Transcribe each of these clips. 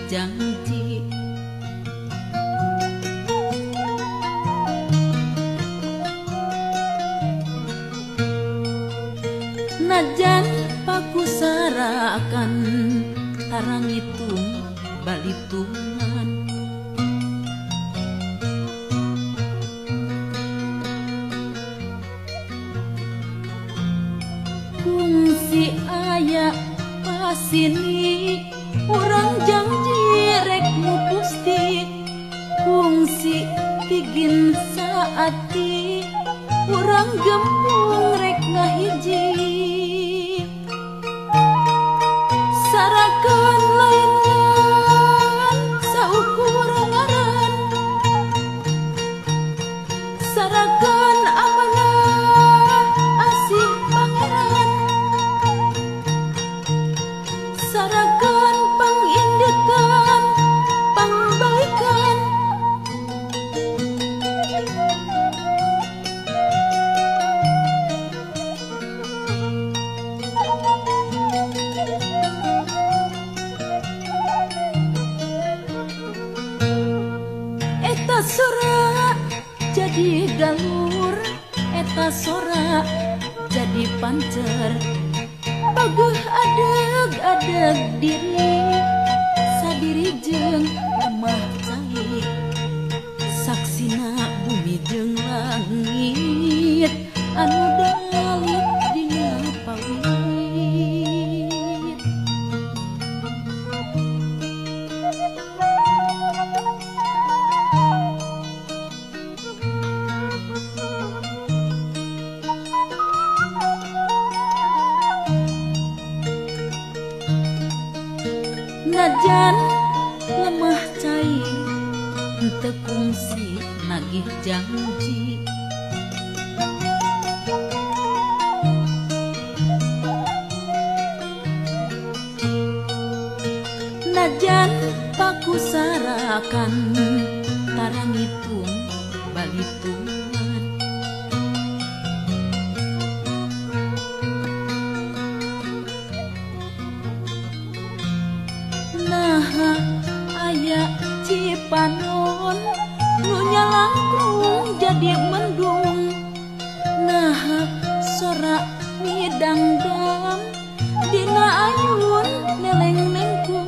janji. Najan pakusarakan tarang itu balitungan. Kungsi aya pasini urang janji rek mupusti. Kungsi pigin saati urang gembung rek ngahiji. Sarakan lainkan saukuran ngaran, sarakan amanah asih pangeran, sarakan pangindekan pangbaikan. Eta sora jadi galur, eta sora jadi pancer. Baguh adeg-adeg diri, sadiri jeung lemah cai. Saksina bumi jeung langit anu dalit dina pawit. Najan lemah cai henteu kungsi nagih janji. Najan pakusarakan tarangipun balitungan. Naha aya Cipanon nu nyalangkung jadi mendung. Naha sora midangdam dina ayun neleng nengkung.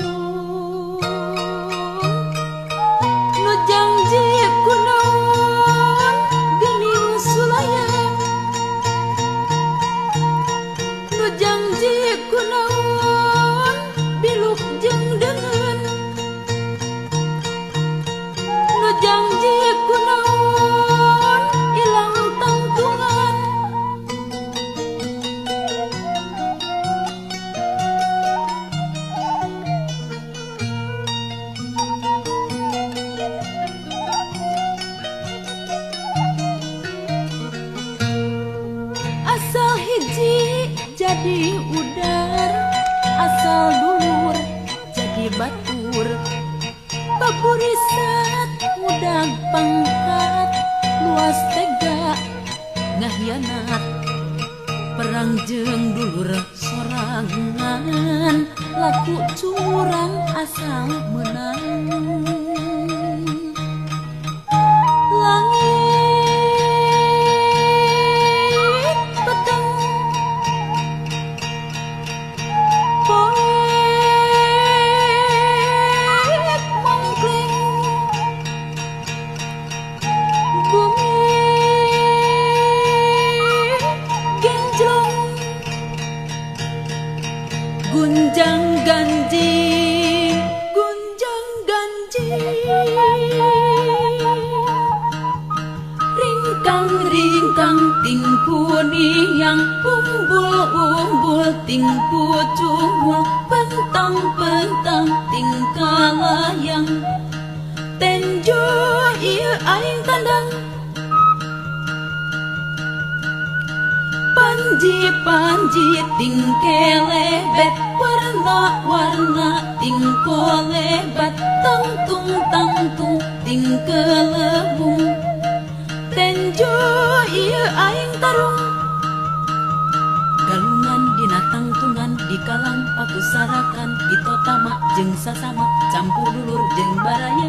Nu janji kunaon geuning sulaya, nu janji kunaon biluk jeung deungeun, nu janji kunaon ilang tangtungan. Asal hiji jadi udar, asal dulur jadi batur. Paburisat mudag pangkat, luas tega ngahianat. Perang jeung dulur sorangan, laku curang asal menang. Langit peteng poek mangkling, bumi genjlong gunjang ganjing, gunjang ganjing. Ringkang-ringkang ting kuniang, umbul-umbul ting pucung, pentang-pentang ting kalayang. Tenjo ieu aing tandang, panji-panji ting kelebet, warna-warna ting kolebat, tangtung-tangtung ting kelebung. Tenjo ieu aing tarung, galungan dina tangtungan di kalang aku sarakan Ito tama jeung sasama campur dulur jeung baraya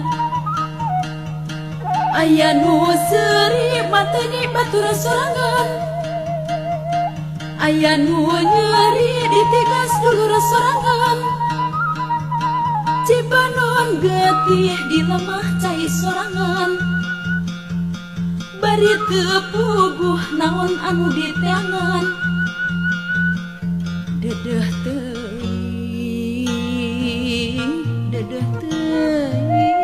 aya nu seuri mateni batura sorangan aya nu nyeri di tigas dulur sorangan cipanon getih di lemah cai sorangan bari teu puguh naon anu diteangan dedeh teuing dedeh teuing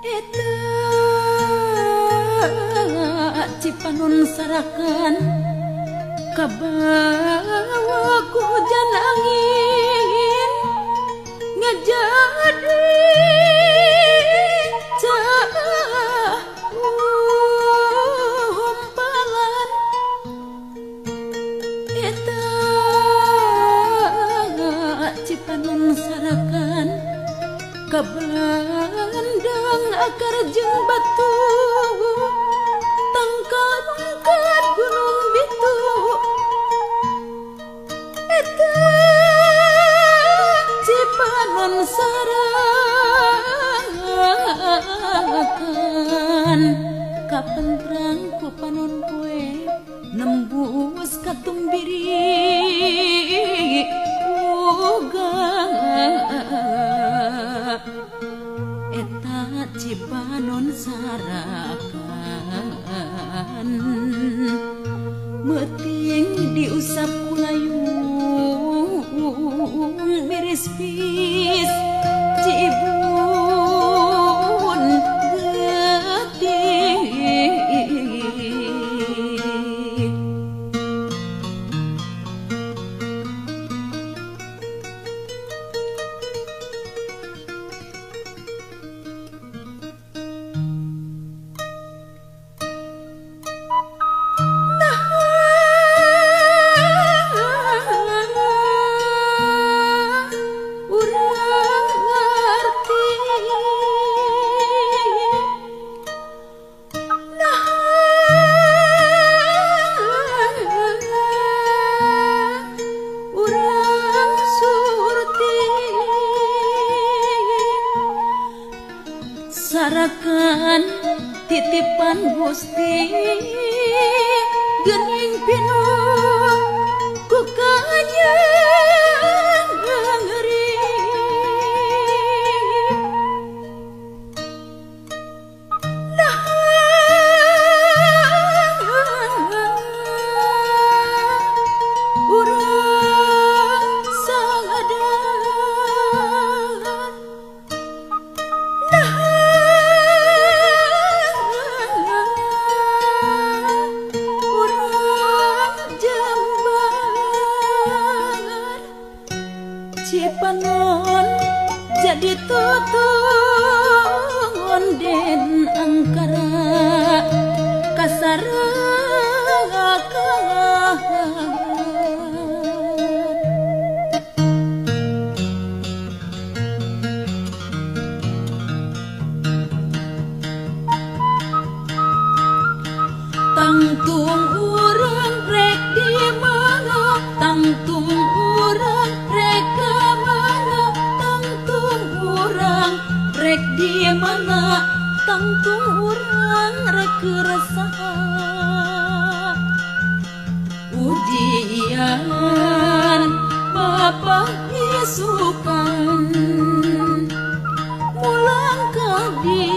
eta cipanon sarakan kabawa ku hujan angin ngajadi umpalan eta cipanon sarakan kabandang akar jeung batu tangkat gunung bitu eta cipanon sarakan kapentrang ku panon poe nembus katumbiri uga eta cipanon sarakan meting diusap kulayung miris pis cibun getih sarakan titipan Gusti geuning pinuh ku kanyang ngeri urang sangadar cipanon jadi tutung den angkara kasarakan tangtung urang rek di mana tangtung urang rek ka mana tangtung urang rek di mana tangtung urang rek keresaha ujian Bapa isukan mulang kadi